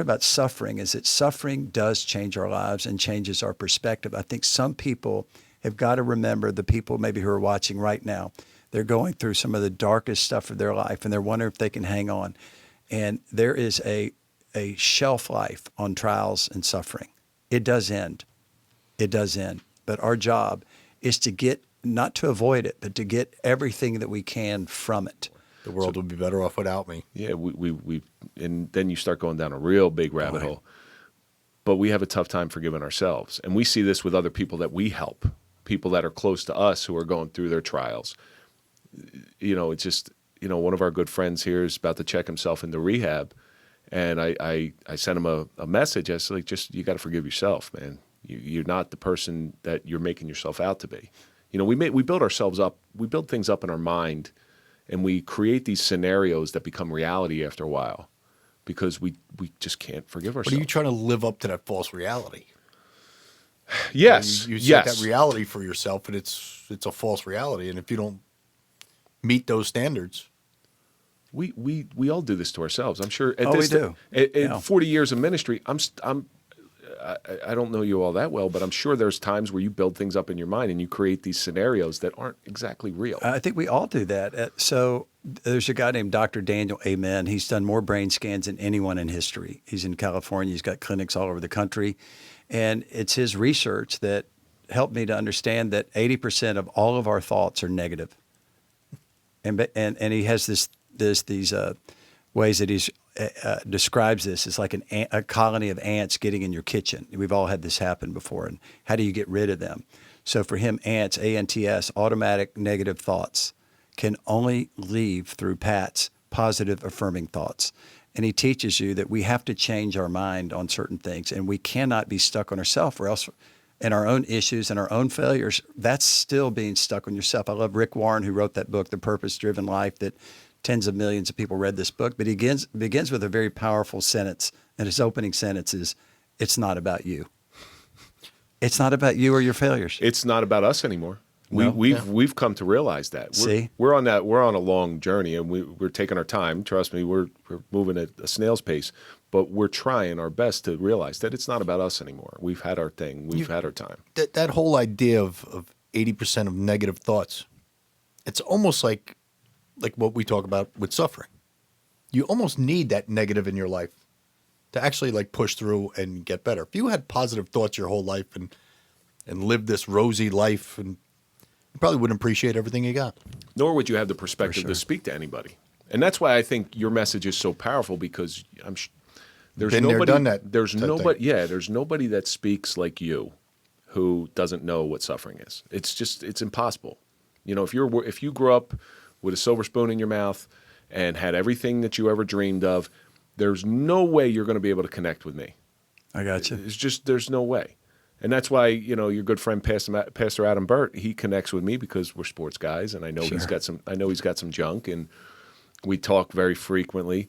about suffering is that suffering does change our lives and changes our perspective. I think some people have got to remember, the people maybe who are watching right now, they're going through some of the darkest stuff of their life and they're wondering if they can hang on. And there is a shelf life on trials and suffering. It does end. It does end. But our job is to get, not to avoid it, but to get everything that we can from it. The world would be better off without me. Yeah, we and then you start going down a real big rabbit hole. But we have a tough time forgiving ourselves. And we see this with other people that we help, people that are close to us who are going through their trials. It's just, one of our good friends here is about to check himself into rehab. And I sent him a message. I said, you got to forgive yourself, man. You're not the person that you're making yourself out to be. We build ourselves up. We build things up in our mind, and we create these scenarios that become reality after a while because we just can't forgive ourselves. But are you trying to live up to that false reality? Yes. You set that reality for yourself, and it's a false reality. And if you don't meet those standards, we all do this to ourselves. I'm sure. We do. At 40 years of ministry, I don't know you all that well, but I'm sure there's times where you build things up in your mind and you create these scenarios that aren't exactly real. I think we all do that. So there's a guy named Dr. Daniel Amen. He's done more brain scans than anyone in history. He's in California. He's got clinics all over the country. And it's his research that helped me to understand that 80% of all of our thoughts are negative. And he has these ways that he's describes this as like a colony of ants getting in your kitchen. We've all had this happen before. And how do you get rid of them? So for him, ants, ANTS, automatic negative thoughts, can only leave through PATS, positive affirming thoughts. And he teaches you that we have to change our mind on certain things, and we cannot be stuck on ourselves, or else in our own issues and our own failures, that's still being stuck on yourself. I love Rick Warren, who wrote that book, The Purpose-Driven Life, that tens of millions of people read this book, but he begins with a very powerful sentence, and his opening sentence is, "It's not about you. It's not about you or your failures. It's not about us anymore." We've come to realize that. We're on a long journey, and we're taking our time. Trust me, we're moving at a snail's pace, but we're trying our best to realize that it's not about us anymore. We've had our thing. We've had our time. That whole idea of 80% of negative thoughts, it's almost like what we talk about with suffering. You almost need that negative in your life to actually push through and get better. If you had positive thoughts your whole life and lived this rosy life, and you probably wouldn't appreciate everything you got. Nor would you have the perspective to speak to anybody. And that's why I think your message is so powerful, because there's Been nobody, there, done that. There's nobody that speaks like you who doesn't know what suffering is. It's impossible. If you grew up with a silver spoon in your mouth and had everything that you ever dreamed of, there's no way you're going to be able to connect with me. I got you. There's no way. And that's why, your good friend Pastor Adam Burt, he connects with me because we're sports guys, and I know he's got some junk, and we talk very frequently.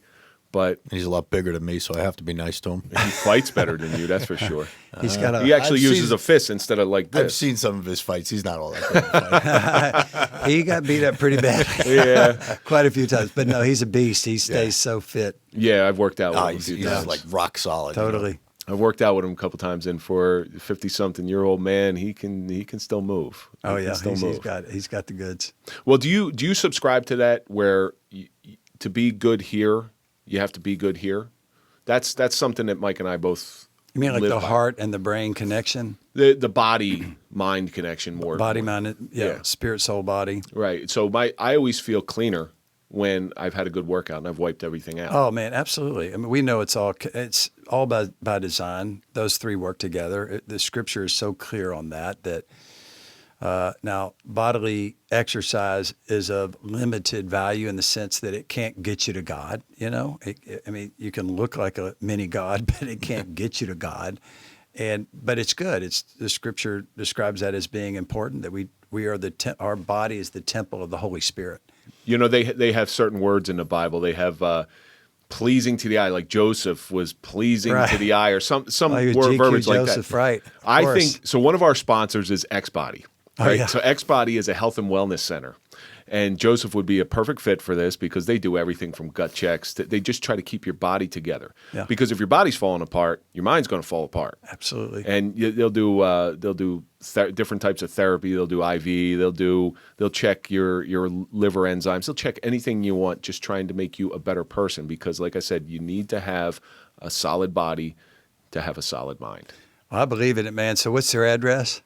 But he's a lot bigger than me, so I have to be nice to him. He fights better than you, that's for sure. He actually uses a fist instead of like this. I've seen some of his fights. He's not all that good at fighting. He got beat up pretty badly. Yeah. Quite a few times. But no, he's a beast. He stays so fit. Yeah, I've worked out with him a few he's times. like rock solid. Totally. I've worked out with him a couple times, and for a 50-something-year-old man, he can still move. He's got the goods. Well, do you subscribe to that, where to be good here, you have to be good here? That's something that Mike and I both. You mean like live the by. heart and the brain connection? The body mind connection more. Body mind, spirit soul body. Right. So I always feel cleaner when I've had a good workout and I've wiped everything out. Oh man, absolutely. I mean, we know it's all by design. Those three work together. The scripture is so clear on that. Now, bodily exercise is of limited value in the sense that it can't get you to God. You can look like a mini God, but it can't get you to God. But it's good. The scripture describes that as being important. That we are our body is the temple of the Holy Spirit. They have certain words in the Bible. They have pleasing to the eye, like Joseph was pleasing to the eye, or some word verbiage like that. Right. I think so. One of our sponsors is X Body. right? yeah. So X Body is a health and wellness center. And Joseph would be a perfect fit for this because they do everything from gut checks. They just try to keep your body together. Yeah. Because if your body's falling apart, your mind's going to fall apart. Absolutely. And they'll do different types of therapy. They'll do IV. They'll check your liver enzymes. They'll check anything you want, just trying to make you a better person. Because, like I said, you need to have a solid body to have a solid mind. Well, I believe in it, man. So what's their address?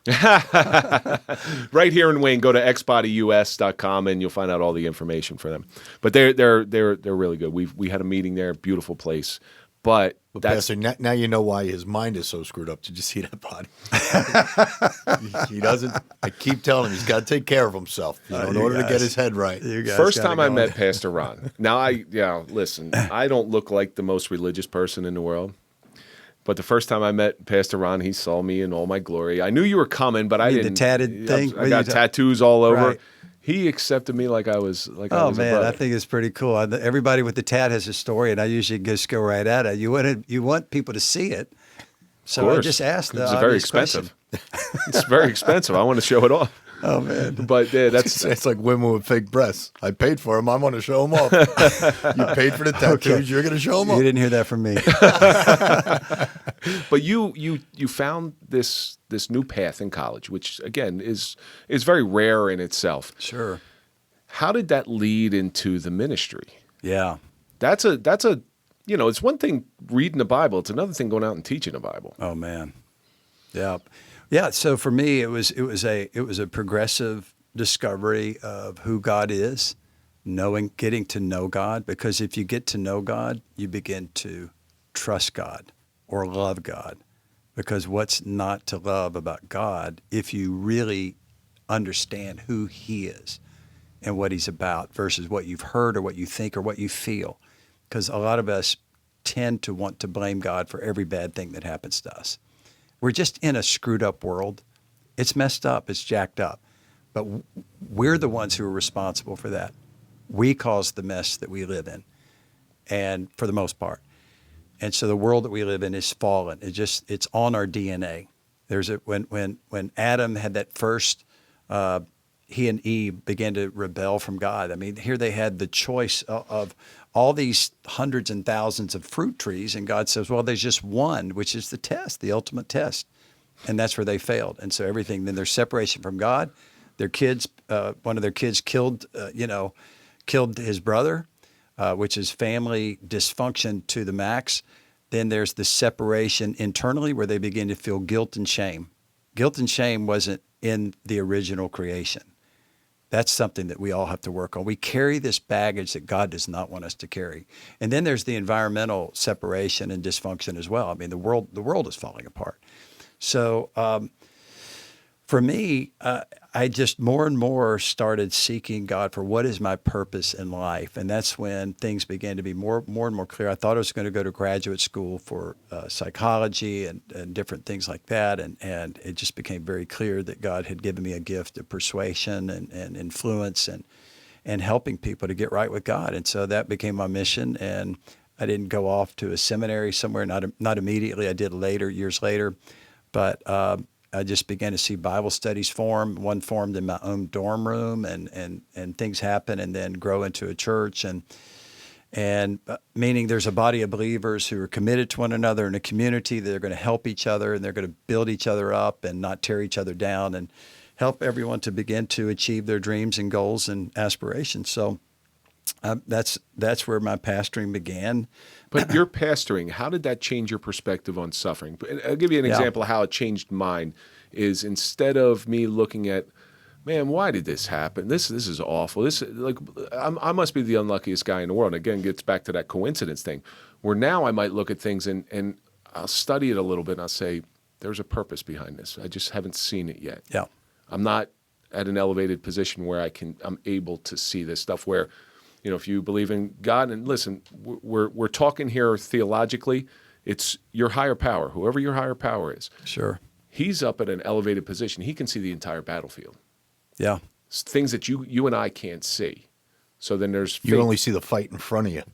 Right here in Wayne, go to xbodyus.com and you'll find out all the information for them. But they're really good. We had a meeting there, beautiful place. But that's Pastor, now you know why his mind is so screwed up. Did you see that body? He doesn't. I keep telling him he's got to take care of himself in order to get his head right. You guys first gotta time I go met in. Pastor Ron. Now listen, I don't look like the most religious person in the world. But the first time I met Pastor Ron, he saw me in all my glory. I knew you were coming, but I You didn't. the tatted thing? I got tattoos all over. Right. He accepted me like I was a Oh man, brother. I think it's pretty cool. Everybody with the tat has a story, and I usually just go right at it. You want people to see it, so I course. just asked the It's very obvious expensive. question. It's very expensive. I want to show it off. Oh man, But yeah, that's It's like women with fake breasts. I paid for them. I want to show them off. You paid for the tattoos. Okay. You're going to show them you off. didn't hear that from me. But you found this new path in college, which again is very rare in itself. Sure. How did that lead into the ministry? Yeah. That's a it's one thing reading the Bible. It's another thing going out and teaching the Bible. Oh man. Yeah. Yeah. So for me, it was a progressive discovery of who God is, getting to know God. Because if you get to know God, you begin to trust God or love God. Because what's not to love about God if you really understand who He is and what He's about versus what you've heard or what you think or what you feel? Because a lot of us tend to want to blame God for every bad thing that happens to us. We're just in a screwed up world. It's messed up. It's jacked up. But we're the ones who are responsible for that. We caused the mess that we live in, and for the most part. And so the world that we live in is fallen. It's on our DNA. When Adam had that first, he and Eve began to rebel from God. I mean, here they had the choice of all these hundreds and thousands of fruit trees, and God says, well, there's just one, which is the test, the ultimate test. And that's where they failed. And so everything, then there's separation from God. Their kids, one of their kids killed his brother, which is family dysfunction to the max. Then there's the separation internally where they begin to feel guilt and shame. Guilt and shame wasn't in the original creation. That's something that we all have to work on. We carry this baggage that God does not want us to carry. And then there's the environmental separation and dysfunction as well. I mean, the world is falling apart. So for me, I just more and more started seeking God for what is my purpose in life. And that's when things began to be more and more clear. I thought I was going to go to graduate school for psychology and different things like that. And it just became very clear that God had given me a gift of persuasion and influence and helping people to get right with God. And so that became my mission. And I didn't go off to a seminary somewhere, not immediately. I did later, years later. But I just began to see Bible studies form. One formed in my own dorm room, and things happen, and then grow into a church, and meaning there's a body of believers who are committed to one another in a community. They're going to help each other, and they're going to build each other up, and not tear each other down, and help everyone to begin to achieve their dreams and goals and aspirations. So that's where my pastoring began. But your pastoring, how did that change your perspective on suffering? I'll give you an example of how it changed mine. Is instead of me looking at, man, why did this happen? This is awful. I must be the unluckiest guy in the world. And again, gets back to that coincidence thing, where now I might look at things and I'll study it a little bit and I'll say, there's a purpose behind this. I just haven't seen it yet. Yeah. I'm not at an elevated position where I'm able to see this stuff where, if you believe in God, and listen, we're talking here theologically, it's your higher power, whoever your higher power is. Sure. He's up at an elevated position. He can see the entire battlefield. Yeah. It's things that you and I can't see. So then there's You only see the fight in front of you.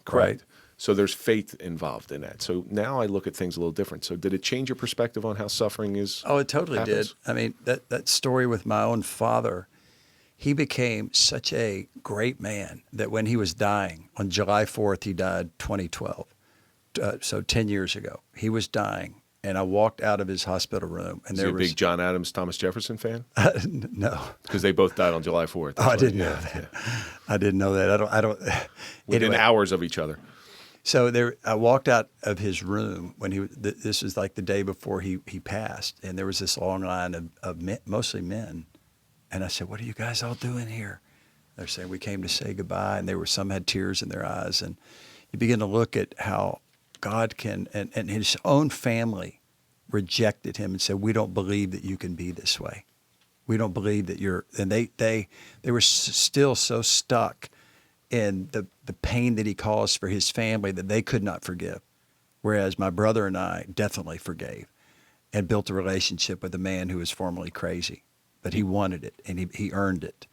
correct. Right. So there's faith involved in that. So now I look at things a little different. So did it change your perspective on how suffering is? Oh, it totally happens? did. I mean, that story with my own father, he became such a great man that when he was dying, on July 4th, he died 2012. So 10 years ago, he was dying. And I walked out of his hospital room, and Is there he a was big John Adams, Thomas Jefferson fan? no. Because they both died on July 4th. Oh, I didn't know that. I didn't know that. I don't. Within hours of each other. So I walked out of his room when this was like the day before he passed, and there was this long line of men, mostly men, and I said, "What are you guys all doing here?" They're saying, "We came to say goodbye," and some had tears in their eyes, and you begin to look at how God can, and his own family rejected him and said, "We don't believe that you can be this way. We don't believe that you're," and they were still so stuck in the pain that he caused for his family that they could not forgive. Whereas my brother and I definitely forgave and built a relationship with a man who was formerly crazy, but he wanted it and he earned it.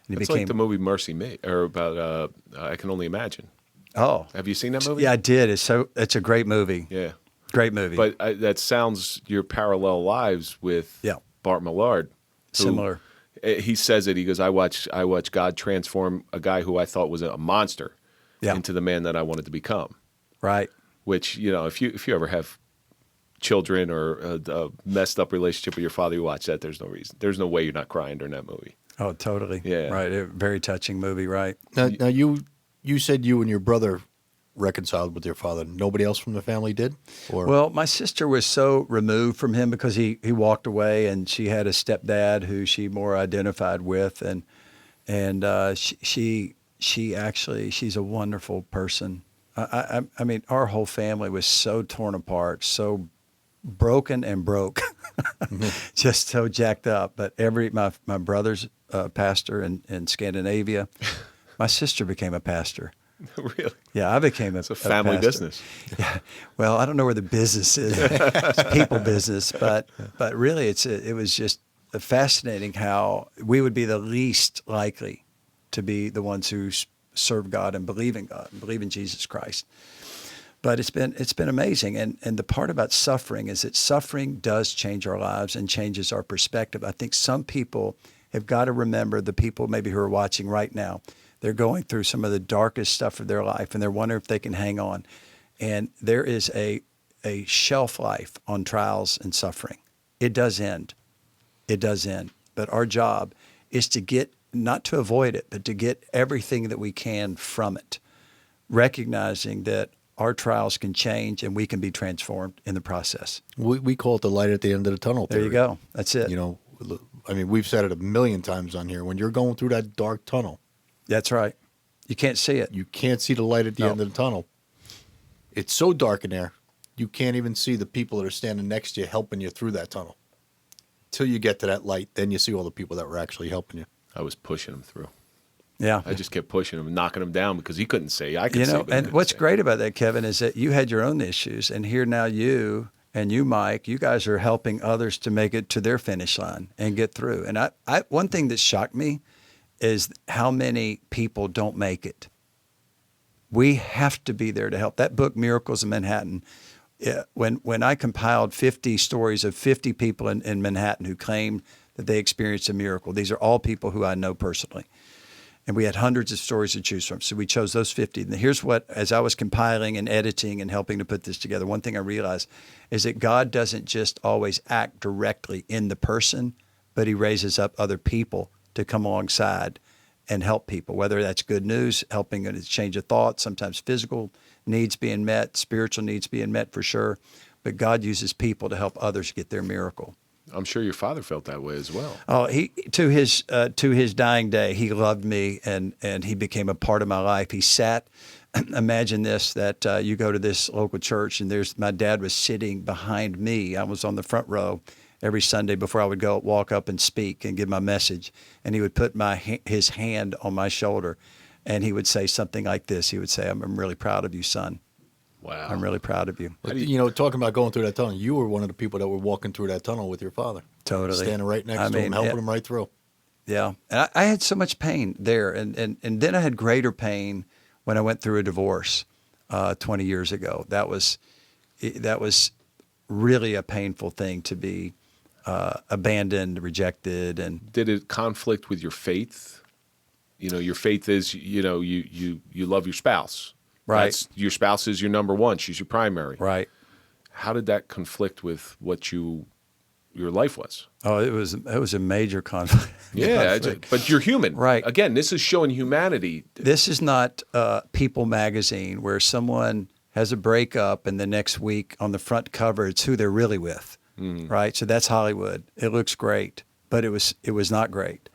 And It's like the movie Mercy Me, or about I Can Only Imagine. Oh, Have you seen that movie? yeah, I did. It's a great movie. Yeah. Great movie. But that sounds your parallel lives with Yeah. Bart Millard. who- Similar. He says it. He goes, I watch God transform a guy who I thought was a monster Yeah. into the man that I wanted to become. Right. Which, if you ever have children or a messed up relationship with your father, you watch that, there's no reason. There's no way you're not crying during that movie. Oh, totally. Yeah. Right. A very touching movie. Right. Now you said you and your brother reconciled with your father. Nobody else from the family did? Or Well, my sister was so removed from him because he walked away, and she had a stepdad who she more identified with, and she actually, she's a wonderful person. I mean, our whole family was so torn apart, so broken and broke, just so jacked up. But my brother's a pastor in Scandinavia. My sister became a pastor. Really? Yeah, I became It's a family pastor. business. Yeah. Well, I don't know where the business is. It's people business, but really, it was just fascinating how we would be the least likely to be the ones who serve God and believe in God and believe in Jesus Christ. But it's been amazing, and the part about suffering is that suffering does change our lives and changes our perspective. I think some people have got to remember, the people maybe who are watching right now, they're going through some of the darkest stuff of their life, and they're wondering if they can hang on. And there is a shelf life on trials and suffering. It does end. It does end. But our job is to not to avoid it, but to get everything that we can from it, recognizing that our trials can change and we can be transformed in the process. we call it the light at the end of the tunnel There you theory. go. That's it. I mean, we've said it a million times on here. When you're going through that dark tunnel, That's right. You can't see it. you can't see the light at the No. end of the tunnel. It's so dark in there, you can't even see the people that are standing next to you helping you through that tunnel. Till you get to that light, then you see all the people that were actually helping you. I was pushing him through. Yeah. I just kept pushing him, knocking him down because he couldn't say. I could say, but he And couldn't what's say. great about that, Kevin, is that you had your own issues, and here now you and you, Mike, you guys are helping others to make it to their finish line and get through. And one thing that shocked me is how many people don't make it. We have to be there to help. That book, Miracles in Manhattan, when I compiled 50 stories of 50 people in Manhattan who claimed that they experienced a miracle, these are all people who I know personally. And we had hundreds of stories to choose from. So we chose those 50. And here's what, as I was compiling and editing and helping to put this together, one thing I realized is that God doesn't just always act directly in the person, but he raises up other people to come alongside and help people, whether that's good news, helping a change of thought, sometimes physical needs being met, spiritual needs being met for sure. But God uses people to help others get their miracle. I'm sure your father felt that way as well. Oh, he to his dying day, he loved me and he became a part of my life. He sat. Imagine this: that you go to this local church and my dad was sitting behind me. I was on the front row every Sunday before I would walk up and speak and give my message, and he would put his hand on my shoulder, and he would say something like this. He would say, "I'm really proud of you, son. Wow. I'm really proud of you." Talking about going through that tunnel, you were one of the people that were walking through that tunnel with your father. Totally. Standing right next to him, helping him right through. Yeah. And I had so much pain there. And then I had greater pain when I went through a divorce. 20 years ago. That was really a painful thing to be abandoned, rejected, and Did it conflict with your faith? You know, your faith is, you know, you love your spouse. Right. Your spouse is your number one. She's your primary. right. How did that conflict with what your life was? Oh, it was a major conflict. Yeah, but you're human. Right. Again, this is showing humanity. This is not People magazine where someone has a breakup and the next week on the front cover it's who they're really with, right? So that's Hollywood. It looks great, but it was not great.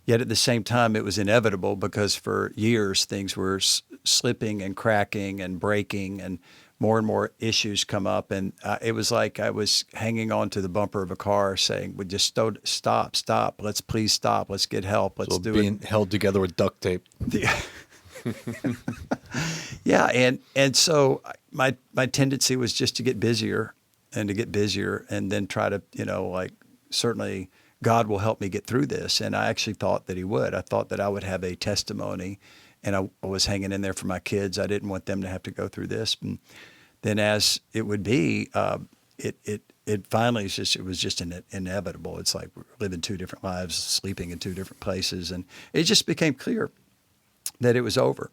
Yet at the same time, it was inevitable because for years things were slipping and cracking and breaking, and more issues come up. And it was like I was hanging on to the bumper of a car saying, "We just stop. Let's please stop. Let's get help. Let's So do being it." held together with duct tape. Yeah, and so my tendency was just to get busier and then try to, like, certainly God will help me get through this. And I actually thought that he would. I thought that I would have a testimony, and I was hanging in there for my kids. I didn't want them to have to go through this. And then as it would be, it finally it was just inevitable. It's like we're living two different lives, sleeping in two different places. And it just became clear that it was over.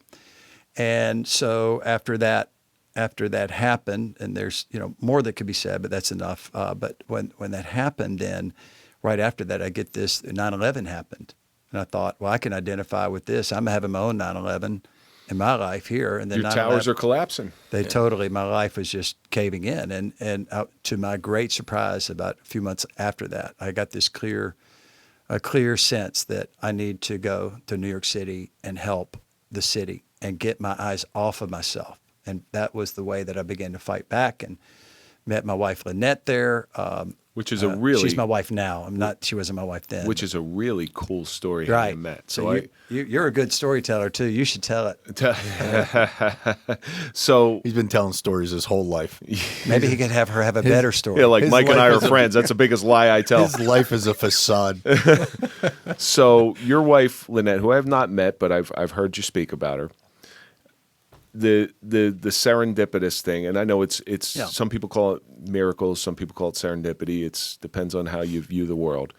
And so after that happened, and there's more that could be said, but that's enough. But when that happened, then right after that, I get this 9/11 happened, and I thought, well, I can identify with this. I'm having my own 9/11 in my life here, and then Your towers are collapsing. My life was just caving in, and to my great surprise, about a few months after that, I got this clear sense that I need to go to New York City and help the city and get my eyes off of myself. And that was the way that I began to fight back, and met my wife Lynette there. Which is she's my wife now. She wasn't my wife then. Which is a really cool story how right. you met. So you're a good storyteller too. You should tell it. So He's been telling stories his whole life. Maybe he could have her have a better story. yeah, like His Mike and I life are is friends. That's the biggest lie I tell. His life is a facade. So your wife Lynette, who I have not met, but I've heard you speak about her. The serendipitous thing, and I know it's some people call it miracles, some people call it serendipity. It depends on how you view the world.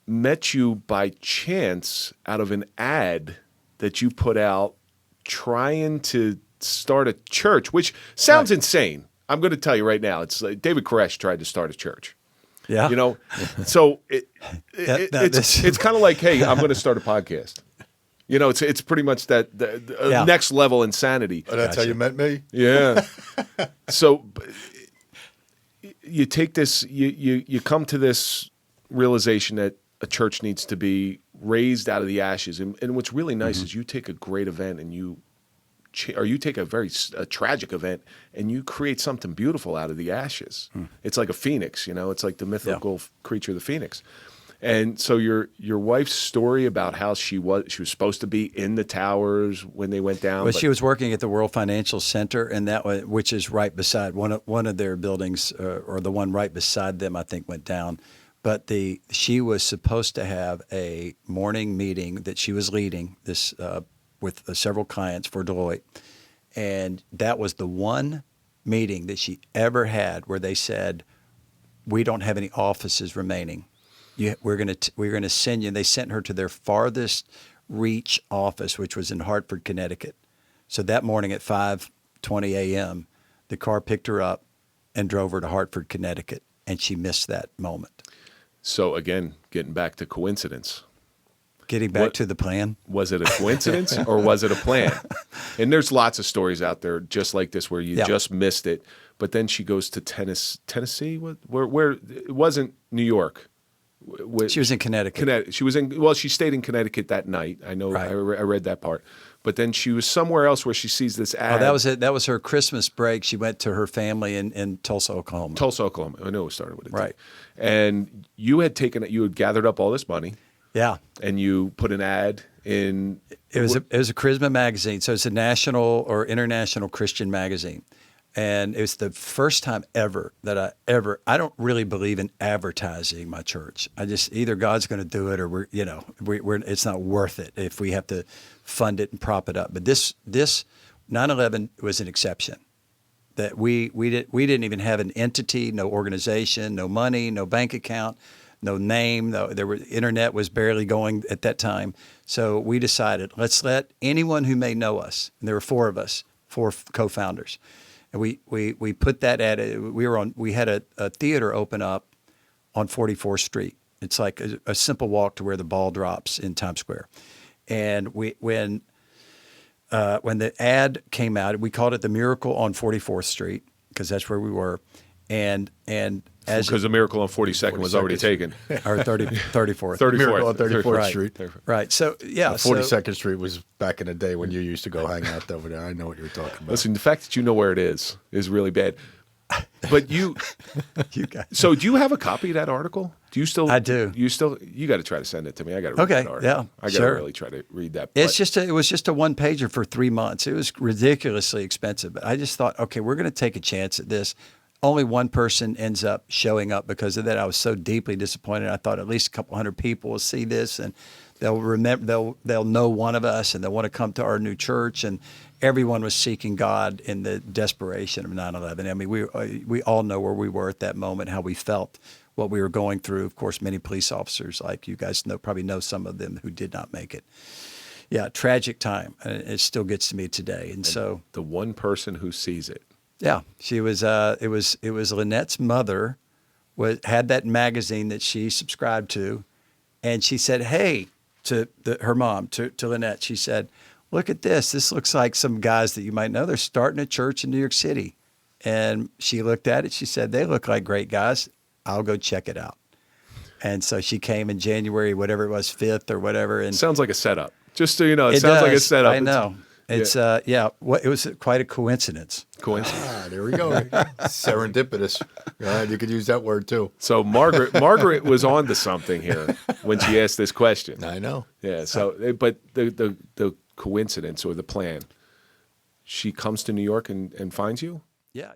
Met you by chance out of an ad that you put out trying to start a church, which sounds insane. I'm going to tell you right now. It's like David Koresh tried to start a church. Yeah. So it's kind of like, hey, I'm going to start a podcast. It's pretty much that next level insanity. Oh, that's how you met me? Yeah. So you take this, you come to this realization that a church needs to be raised out of the ashes. And what's really nice is you take a great event and you take a very tragic event and you create something beautiful out of the ashes. It's like a phoenix, it's like the mythical creature, the phoenix. And so your wife's story about how she was supposed to be in the towers when they went down. Well, she was working at the World Financial Center, and which is right beside one of their buildings, or the one right beside them, I think, went down. But she was supposed to have a morning meeting that she was leading this with several clients for Deloitte, and that was the one meeting that she ever had where they said, "We don't have any offices remaining. We're going to send you." And they sent her to their farthest reach office, which was in Hartford, Connecticut. So that morning at 5:20 a.m., the car picked her up and drove her to Hartford, Connecticut, and she missed that moment. So again, getting back to coincidence. Getting back to the plan. Was it a coincidence or was it a plan? And there's lots of stories out there just like this where you just missed it. But then she goes to Tennessee, where it wasn't New York. She was in Connecticut. She stayed in Connecticut that night. I know. Right. I read that part. But then she was somewhere else where she sees this ad. Oh, that was it. That was her Christmas break. She went to her family in Tulsa, Oklahoma. Tulsa, Oklahoma. I know it started with it. Right. And you had gathered up all this money. Yeah. And you put an ad in. It was a Charisma magazine. So it's a national or international Christian magazine. And it was the first time ever that I don't really believe in advertising my church. I just, either God's going to do it or we're it's not worth it if we have to fund it and prop it up. But this 9/11 was an exception. That we didn't even have an entity, no organization, no money, no bank account, no name. No, internet was barely going at that time. So we decided, let's let anyone who may know us, and there were four of us, four co-founders, and we put that we had a theater open up on 44th Street. It's like a simple walk to where the ball drops in Times Square, and when the ad came out, we called it The Miracle on 44th Street because that's where we were. And as because the Miracle on 42nd was already taken. Or 34th. Miracle on 34th Right. Street. Right. So, yeah. 42nd Street was back in the day when you used to go hang out over there. I know what you're talking about. Listen, the fact that you know where it is really bad. But you guys. So do you have a copy of that article? Do you still? I do. You got to try to send it to me. I got to read Okay, that article. yeah, I got to sure. really try to read that. It was just a one pager for 3 months. It was ridiculously expensive. But I just thought, okay, we're going to take a chance at this. Only one person ends up showing up because of that. I was so deeply disappointed. I thought at least a couple hundred people will see this and they'll remember, they'll know one of us and they'll want to come to our new church. And everyone was seeking God in the desperation of 9/11. I mean, we all know where we were at that moment, how we felt, what we were going through. Of course, many police officers, like you guys probably know some of them who did not make it. Yeah, tragic time. It still gets to me today. And so the one person who sees it. Yeah, she was. It was Lynette's mother had that magazine that she subscribed to, and she said, "Hey," to her mom, to Lynette. She said, "Look at this. This looks like some guys that you might know. They're starting a church in New York City." And she looked at it. She said, "They look like great guys. I'll go check it out." And so she came in January, whatever it was, 5th or whatever. And sounds like a setup. Just so you know, it sounds like a setup. I know. It was quite a coincidence. There we go. Serendipitous. You could use that word too. So Margaret was on to something here when she asked this question. I know. Yeah. So, but the coincidence or the plan, she comes to New York and finds you? Yeah.